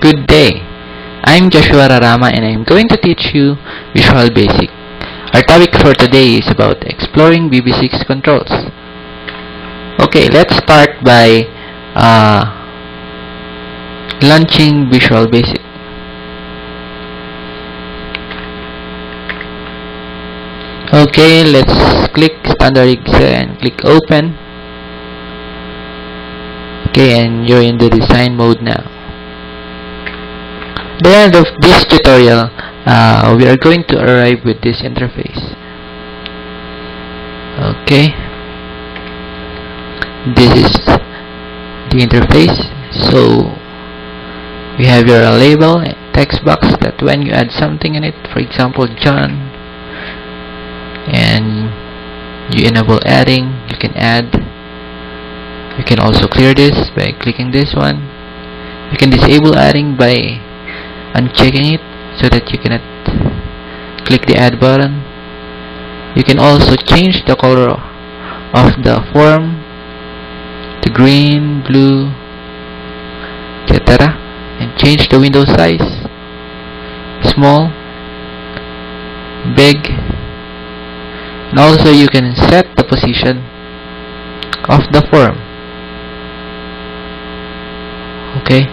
Good day. I'm Joshua Rarama and I'm going to teach you Visual Basic. Our topic for today is about exploring VB6 controls. Okay, let's start by launching Visual Basic. Okay, let's click Standard and click Open. Okay, and you're in the design mode now. At the end of this tutorial, we are going to arrive with this interface. Okay, this is the interface. So we have your label text box that when you add something in it, for example John, and you enable adding, you can add. You can also clear this by clicking this one. You can disable adding by unchecking it so that you cannot click the add button. You can also change the color of the form to green, blue, etc. and change the window size, small, big, and also you can set the position of the form. Okay,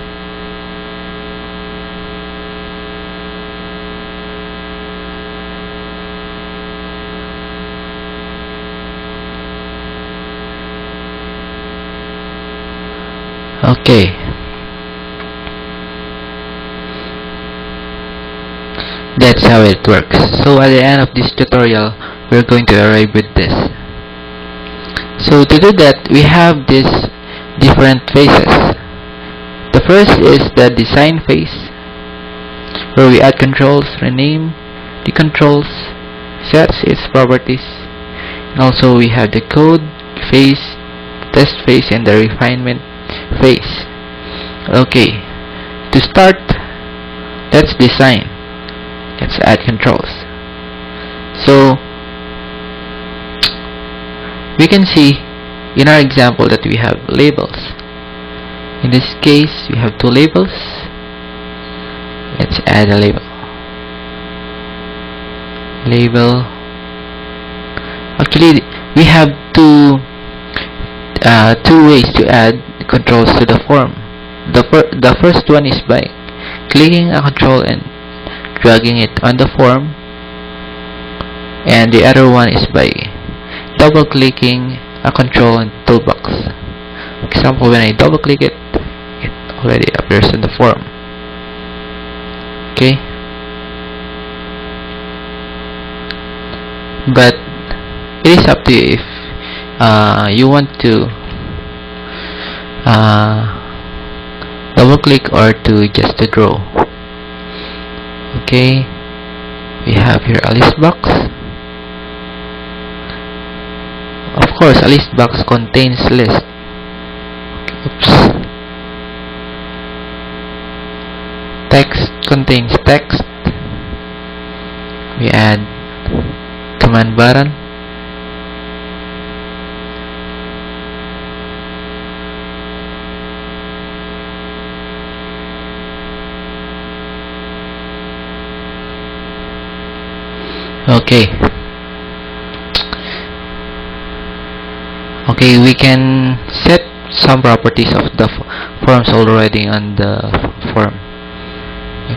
okay, that's how it works. So at the end of this tutorial, we're going to arrive with this. So to do that, we have these different phases. The first is the design phase, where we add controls, rename the controls, sets its properties, and also we have the code phase, test phase, and the refinement phase. Okay, to start, let's design. Let's add controls. So we can see in our example that we have labels. In this case, we have two labels. Let's add a label. Label. Actually, we have two ways to add controls to the form. The first one is by clicking a control and dragging it on the form, and the other one is by double clicking a control in toolbox. For example, when I double click it, it already appears in the form. Okay, but it is up to you if you want to double click or to just to draw. Okay, we have here a list box. Of course, a list box contains list. Oops. Text contains text. We add command button. Okay. Okay, we can set some properties of the forms already on the form.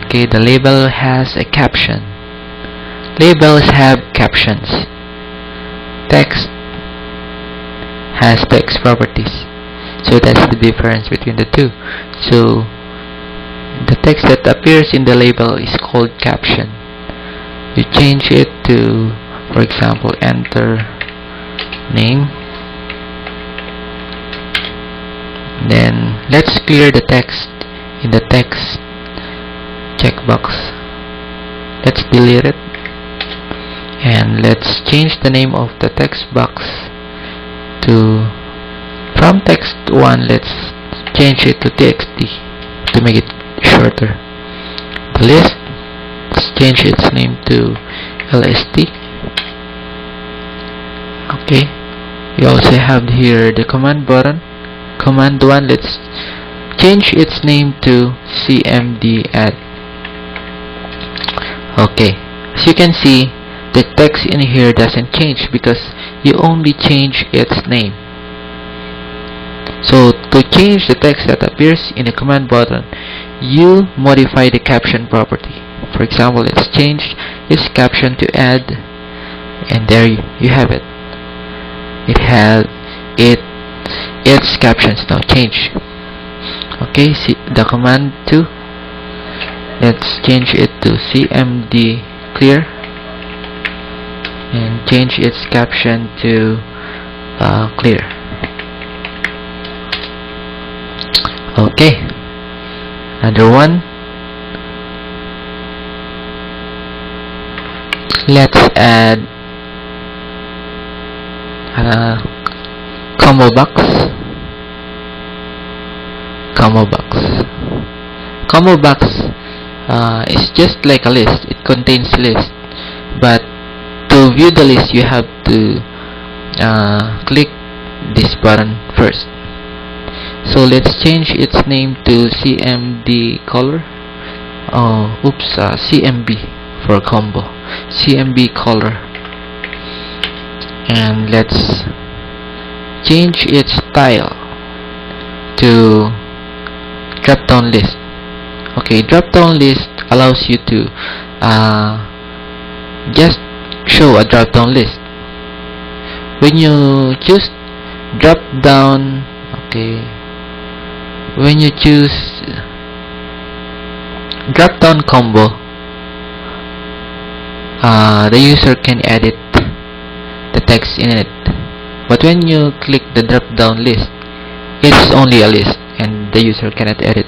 Okay, the label has a caption. Labels have captions. Text has text properties. So that's the difference between the two. So the text that appears in the label is called caption. You change it to, for example, enter name. Then let's clear the text in the text checkbox. Let's delete it, and let's change the name of the text box to, from text1, let's change it to txt to make it shorter. The list, let's change its name to lst. Okay, we also have here the command button. Command 1, let's change its name to cmd add. Okay, as you can see, the text in here doesn't change because you only change its name. So to change the text that appears in the command button, you modify the caption property. For example, let's change its caption to add, and there you have it. Its captions now change. Okay, see the command 2. Let's change it to cmd clear and change its caption to clear. Okay, another one. Let's add a combo box. Combo box is just like a list. It contains list, but to view the list you have to click this button first. So let's change its name to cmd color. CMB for combo. CMB color. And let's change its style to drop down list. Okay, drop down list allows you to just show a drop down list. When you choose drop down, okay, when you choose drop down combo, the user can edit the text in it. But when you click the drop down list, it's only a list and the user cannot edit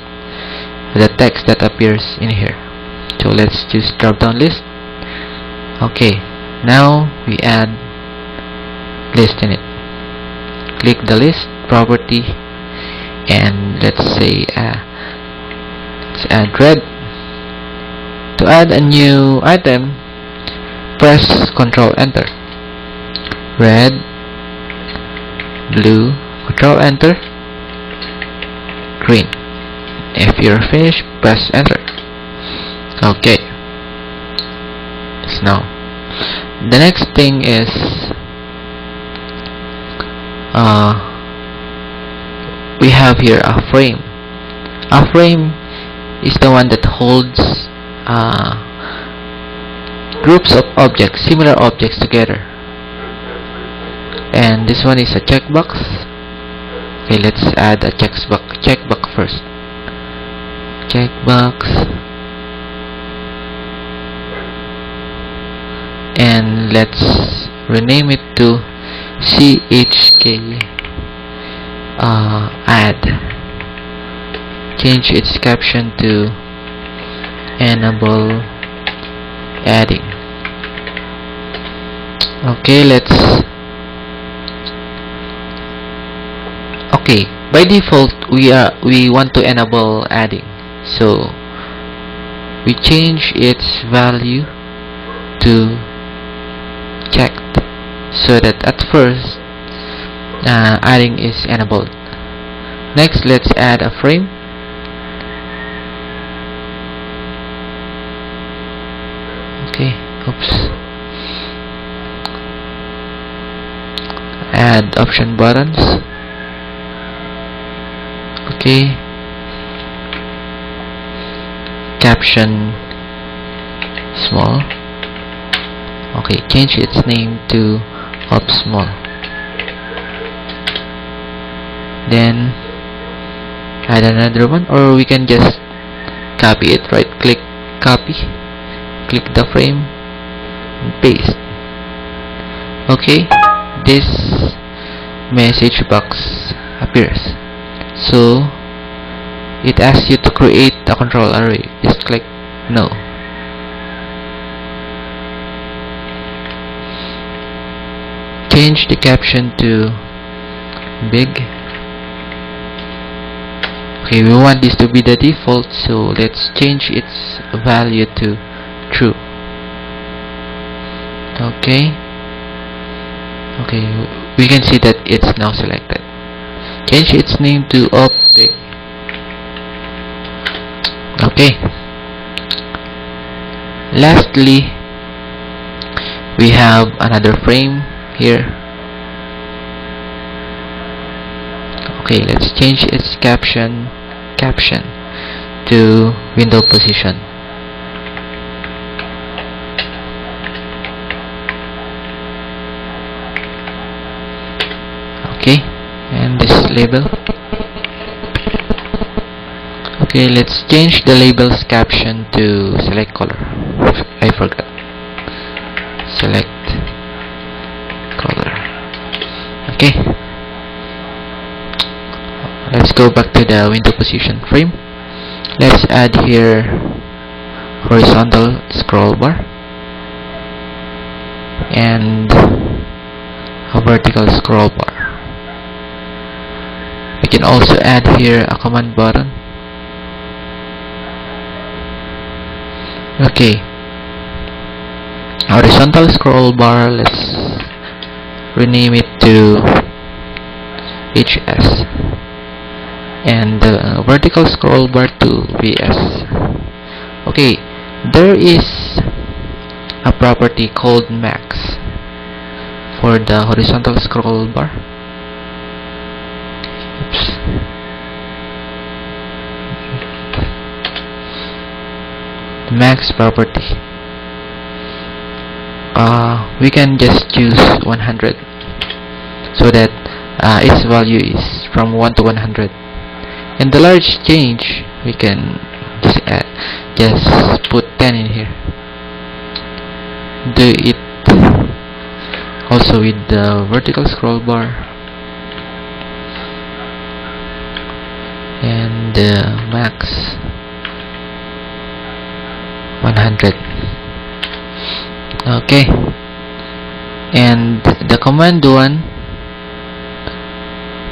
the text that appears in here. So let's choose drop down list. Okay, now we add list in it. Click the list property and let's say let's add red. To add a new item, press Ctrl Enter. Red, blue, Ctrl Enter, green. If you're finished, press Enter. Okay. So now the next thing is we have here a frame. A frame is the one that holds groups of objects, similar objects together. And this one is a checkbox. Okay, let's add a checkbox first. Checkbox, and let's rename it to chk add. Change its caption to enable adding. Okay, by default we want to enable adding, so we change its value to checked so that at first adding is enabled. Next, let's add a frame. Okay, add option buttons. Okay, caption small. Okay, change its name to up small. Then add another one, or we can just copy it. Right click, copy, click the frame and paste. Okay, this message box appears. So it asks you to create a control array. Just click no. Change the caption to big. Okay, we want this to be the default, so let's change its value to true. Okay, we can see that it's now selected. Change its name to up big. Okay, lastly we have another frame here. Okay, let's change its caption to window position. Okay, and this label. Okay, let's change the label's caption to select color. I forgot. Select color. Okay, let's go back to the window position frame. Let's add here horizontal scroll bar and a vertical scroll bar. We can also add here a command button. Okay, horizontal scroll bar, let's rename it to HS, and the vertical scroll bar to VS. Okay, there is a property called max for the horizontal scroll bar. Oops. The max property, we can just choose 100 so that its value is from 1 to 100. And the large change, we can just put 10 in here. Do it also with the vertical scroll bar and max 100. Okay, and the command one,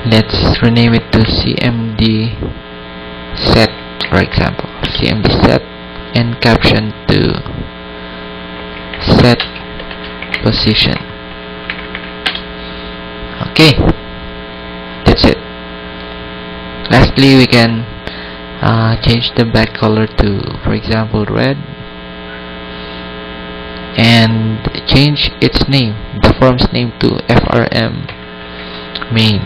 let's rename it to cmd set, for example, cmd set, and caption to set position. Okay, that's it. Lastly, we can change the back color to, for example, red, and change its name, the form's name, to frm main.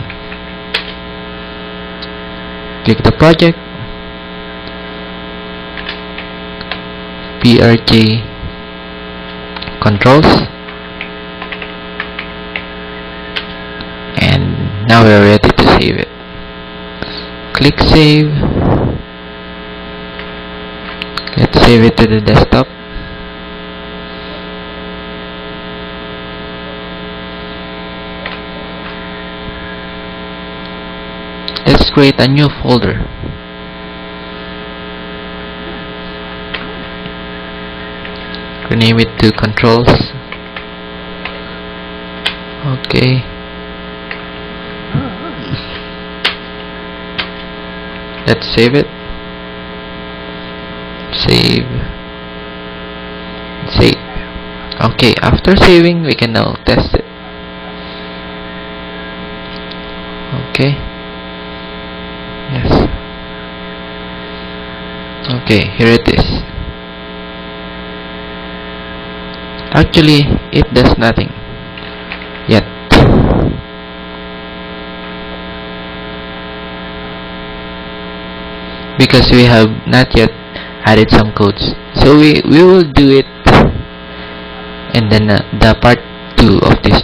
Click the project, prj controls, and now we're ready to save it. Click save. Let's save it to the desktop. Let's create a new folder. Rename it to controls. Okay. Let's save it. Save. Okay, after saving, we can now test it. Okay. Yes. Okay, here it is. Actually, it does nothing yet. Because we have not yet added some codes. So we will do it in the part 2 of this